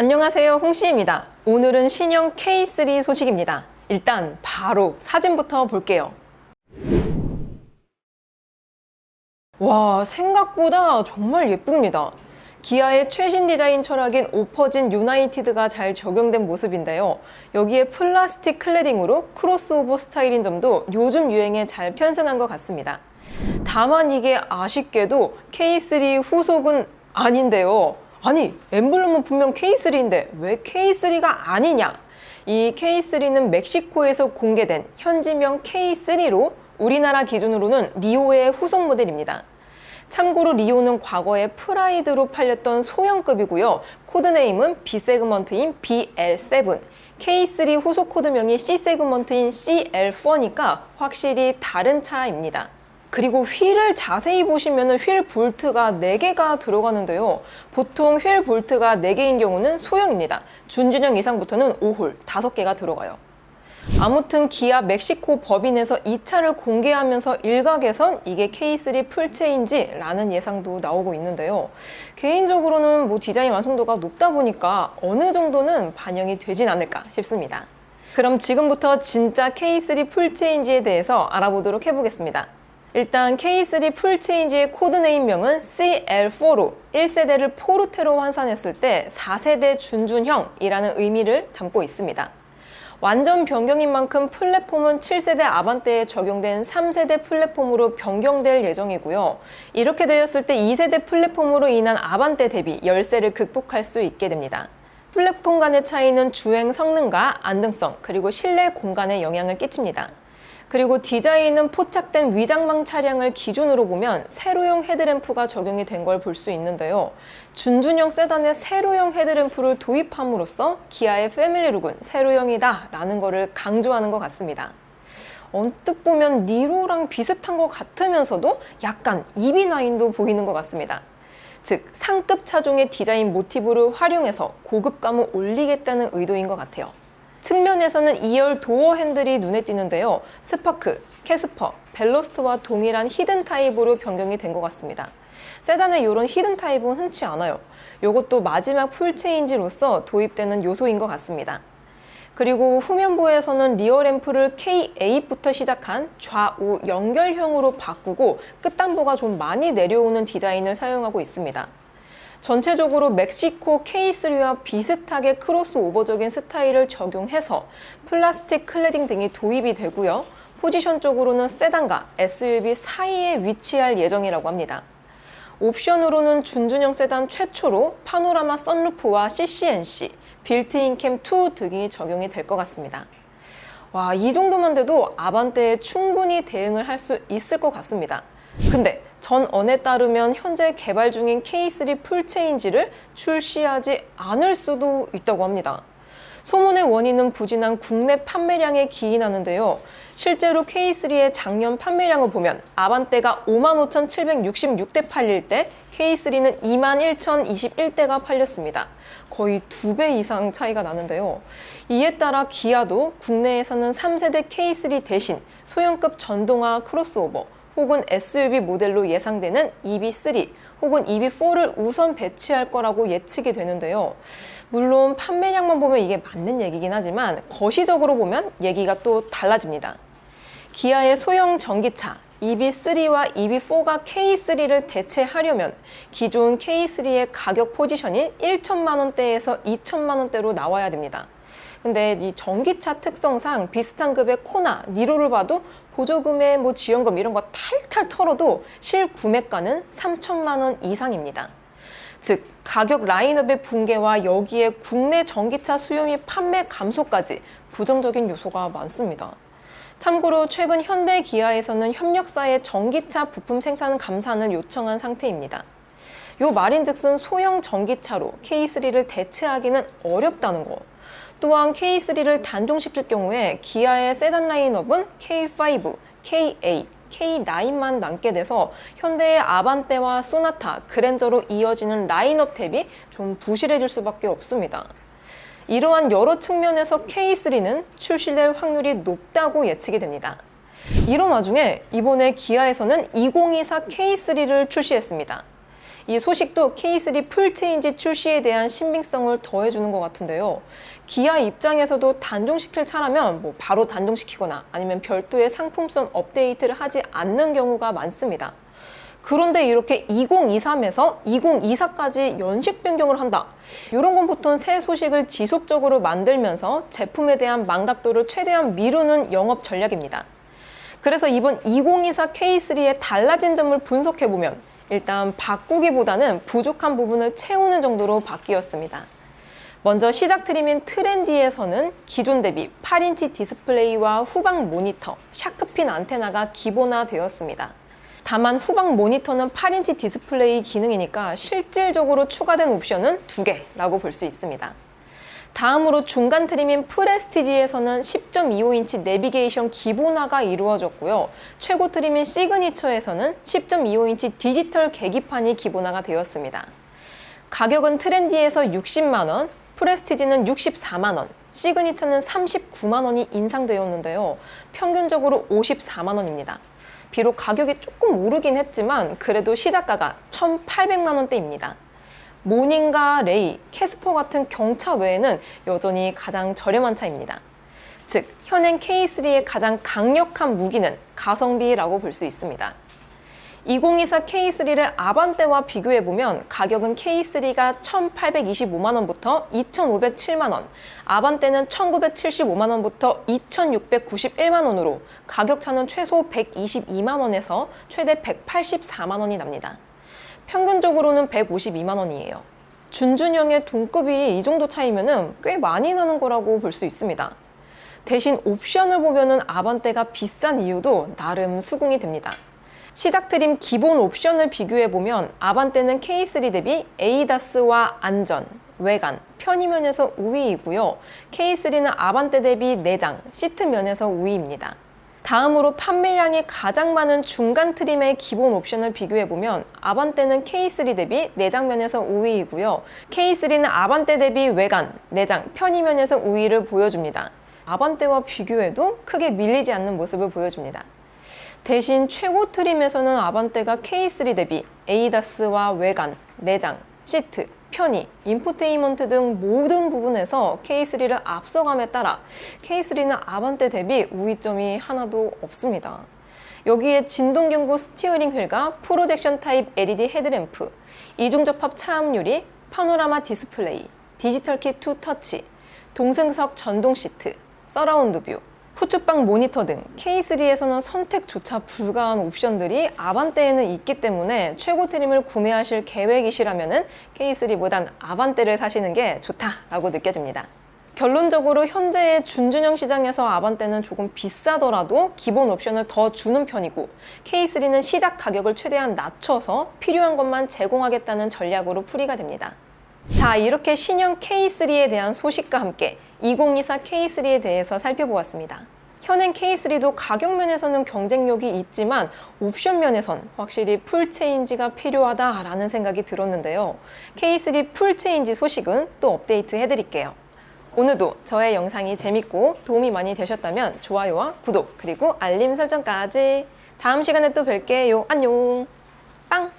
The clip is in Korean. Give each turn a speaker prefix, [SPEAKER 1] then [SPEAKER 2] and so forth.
[SPEAKER 1] 안녕하세요, 홍씨입니다. 오늘은 신형 K3 소식입니다. 일단 바로 사진부터 볼게요. 와, 생각보다 정말 예쁩니다. 기아의 최신 디자인 철학인 오퍼진 유나이티드가 잘 적용된 모습인데요. 여기에 플라스틱 클래딩으로 크로스오버 스타일인 점도 요즘 유행에 잘 편승한 것 같습니다. 다만 이게 아쉽게도 K3 후속은 아닌데요. 아니, 엠블럼은 분명 K3인데 왜 K3가 아니냐? 이 K3는 멕시코에서 공개된 현지명 K3로 우리나라 기준으로는 리오의 후속 모델입니다. 참고로 리오는 과거에 프라이드로 팔렸던 소형급이고요. 코드네임은 B세그먼트인 BL7, K3 후속 코드명이 C세그먼트인 CL4니까 확실히 다른 차입니다. 그리고 휠을 자세히 보시면 휠 볼트가 4개가 들어가는데요. 보통 휠 볼트가 4개인 경우는 소형입니다. 준준형 이상부터는 5홀, 5개가 들어가요. 아무튼 기아 멕시코 법인에서 이 차를 공개하면서 일각에선 이게 K3 풀체인지라는 예상도 나오고 있는데요. 개인적으로는 디자인 완성도가 높다 보니까 어느 정도는 반영이 되진 않을까 싶습니다. 그럼 지금부터 진짜 K3 풀체인지에 대해서 알아보도록 해보겠습니다. 일단 K3 풀체인지의 코드네임명은 CL4로 1세대를 포르테로 환산했을 때 4세대 준준형이라는 의미를 담고 있습니다. 완전 변경인 만큼 플랫폼은 7세대 아반떼에 적용된 3세대 플랫폼으로 변경될 예정이고요. 이렇게 되었을 때 2세대 플랫폼으로 인한 아반떼 대비 열세를 극복할 수 있게 됩니다. 플랫폼 간의 차이는 주행 성능과 안정성, 그리고 실내 공간에 영향을 끼칩니다. 그리고 디자인은 포착된 위장망 차량을 기준으로 보면 세로형 헤드램프가 적용이 된 걸 볼 수 있는데요. 준준형 세단에 세로형 헤드램프를 도입함으로써 기아의 패밀리룩은 세로형이다 라는 거를 강조하는 것 같습니다. 언뜻 보면 니로랑 비슷한 것 같으면서도 약간 EB9도 보이는 것 같습니다. 즉 상급 차종의 디자인 모티브를 활용해서 고급감을 올리겠다는 의도인 것 같아요. 측면에서는 2열 도어 핸들이 눈에 띄는데요. 스파크, 캐스퍼, 벨로스트와 동일한 히든 타입으로 변경이 된 것 같습니다. 세단에 이런 히든 타입은 흔치 않아요. 이것도 마지막 풀체인지로서 도입되는 요소인 것 같습니다. 그리고 후면부에서는 리어 램프를 K8부터 시작한 좌우 연결형으로 바꾸고 끝단부가 좀 많이 내려오는 디자인을 사용하고 있습니다. 전체적으로 멕시코 K3와 비슷하게 크로스오버적인 스타일을 적용해서 플라스틱 클래딩 등이 도입이 되고요. 포지션 쪽으로는 세단과 SUV 사이에 위치할 예정이라고 합니다. 옵션으로는 준준형 세단 최초로 파노라마 선루프와 CCNC, 빌트인 캠 2 등이 적용이 될 것 같습니다. 와, 이 정도만 돼도 아반떼에 충분히 대응을 할 수 있을 것 같습니다. 근데 전 언에 따르면 현재 개발 중인 K3 풀체인지를 출시하지 않을 수도 있다고 합니다. 소문의 원인은 부진한 국내 판매량에 기인하는데요. 실제로 K3의 작년 판매량을 보면 아반떼가 55,766대 팔릴 때 K3는 21,021대가 팔렸습니다. 거의 2배 이상 차이가 나는데요. 이에 따라 기아도 국내에서는 3세대 K3 대신 소형급 전동화 크로스오버 혹은 SUV 모델로 예상되는 EB3 혹은 EB4를 우선 배치할 거라고 예측이 되는데요. 물론 판매량만 보면 이게 맞는 얘기긴 하지만 거시적으로 보면 얘기가 또 달라집니다. 기아의 소형 전기차 EB3와 EB4가 K3를 대체하려면 기존 K3의 가격 포지션인 1천만 원대에서 2천만 원대로 나와야 됩니다. 근데 이 전기차 특성상 비슷한 급의 코나, 니로를 봐도 보조금에 지원금 이런 거 탈탈 털어도 실구매가는 3천만 원 이상입니다. 즉 가격 라인업의 붕괴와 여기에 국내 전기차 수요 및 판매 감소까지 부정적인 요소가 많습니다. 참고로 최근 현대 기아에서는 협력사의 전기차 부품 생산 감산을 요청한 상태입니다. 요 말인즉슨 소형 전기차로 K3를 대체하기는 어렵다는 거. 또한 K3를 단종시킬 경우에 기아의 세단 라인업은 K5, K8, K9만 남게 돼서 현대의 아반떼와 소나타, 그랜저로 이어지는 라인업 대비 좀 부실해질 수밖에 없습니다. 이러한 여러 측면에서 K3는 출시될 확률이 높다고 예측이 됩니다. 이런 와중에 이번에 기아에서는 2024 K3를 출시했습니다. 이 소식도 K3 풀체인지 출시에 대한 신빙성을 더해주는 것 같은데요. 기아 입장에서도 단종시킬 차라면 바로 단종시키거나 아니면 별도의 상품성 업데이트를 하지 않는 경우가 많습니다. 그런데 이렇게 2023에서 2024까지 연식 변경을 한다. 이런 건 보통 새 소식을 지속적으로 만들면서 제품에 대한 만각도를 최대한 미루는 영업 전략입니다. 그래서 이번 2024 K3의 달라진 점을 분석해보면 일단 바꾸기보다는 부족한 부분을 채우는 정도로 바뀌었습니다. 먼저 시작 트림인 트렌디에서는 기존 대비 8인치 디스플레이와 후방 모니터, 샤크핀 안테나가 기본화되었습니다. 다만 후방 모니터는 8인치 디스플레이 기능이니까 실질적으로 추가된 옵션은 2개라고 볼 수 있습니다. 다음으로 중간 트림인 프레스티지에서는 10.25인치 내비게이션 기본화가 이루어졌고요. 최고 트림인 시그니처에서는 10.25인치 디지털 계기판이 기본화가 되었습니다. 가격은 트렌디에서 60만원, 프레스티지는 64만원, 시그니처는 39만원이 인상되었는데요. 평균적으로 54만원입니다. 비록 가격이 조금 오르긴 했지만 그래도 시작가가 1,800만원대입니다. 모닝과 레이, 캐스퍼 같은 경차 외에는 여전히 가장 저렴한 차입니다. 즉, 현행 K3의 가장 강력한 무기는 가성비라고 볼 수 있습니다. 2024 K3를 아반떼와 비교해보면 가격은 K3가 1,825만원부터 2,507만원, 아반떼는 1,975만원부터 2,691만원으로 가격 차는 최소 122만원에서 최대 184만원이 납니다. 평균적으로는 152만원이에요. 준준형의 동급이 이 정도 차이면 꽤 많이 나는 거라고 볼 수 있습니다. 대신 옵션을 보면 아반떼가 비싼 이유도 나름 수긍이 됩니다. 시작 트림 기본 옵션을 비교해보면 아반떼는 K3 대비 에이다스와 안전, 외관, 편의면에서 우위이고요. K3는 아반떼 대비 내장, 시트 면에서 우위입니다. 다음으로 판매량이 가장 많은 중간 트림의 기본 옵션을 비교해보면 아반떼는 K3 대비 내장면에서 우위이고요. K3는 아반떼 대비 외관, 내장, 편의면에서 우위를 보여줍니다. 아반떼와 비교해도 크게 밀리지 않는 모습을 보여줍니다. 대신 최고 트림에서는 아반떼가 K3 대비 에이다스와 외관, 내장, 시트, 편의, 인포테인먼트 등 모든 부분에서 K3를 앞서감에 따라 K3는 아반떼 대비 우위점이 하나도 없습니다. 여기에 진동경고 스티어링 휠과 프로젝션 타입 LED 헤드램프, 이중접합 차음 유리, 파노라마 디스플레이, 디지털 키 투 터치, 동승석 전동 시트, 서라운드 뷰, 후측방 모니터 등 K3에서는 선택조차 불가한 옵션들이 아반떼에는 있기 때문에 최고 트림을 구매하실 계획이시라면 K3보단 아반떼를 사시는 게 좋다라고 느껴집니다. 결론적으로 현재의 준준형 시장에서 아반떼는 조금 비싸더라도 기본 옵션을 더 주는 편이고 K3는 시작 가격을 최대한 낮춰서 필요한 것만 제공하겠다는 전략으로 풀이가 됩니다. 자, 이렇게 신형 K3에 대한 소식과 함께 2024 K3에 대해서 살펴보았습니다. 현행 K3도 가격 면에서는 경쟁력이 있지만 옵션 면에선 확실히 풀체인지가 필요하다라는 생각이 들었는데요. K3 풀체인지 소식은 또 업데이트 해드릴게요. 오늘도 저의 영상이 재밌고 도움이 많이 되셨다면 좋아요와 구독 그리고 알림 설정까지. 다음 시간에 또 뵐게요. 안녕. 빵!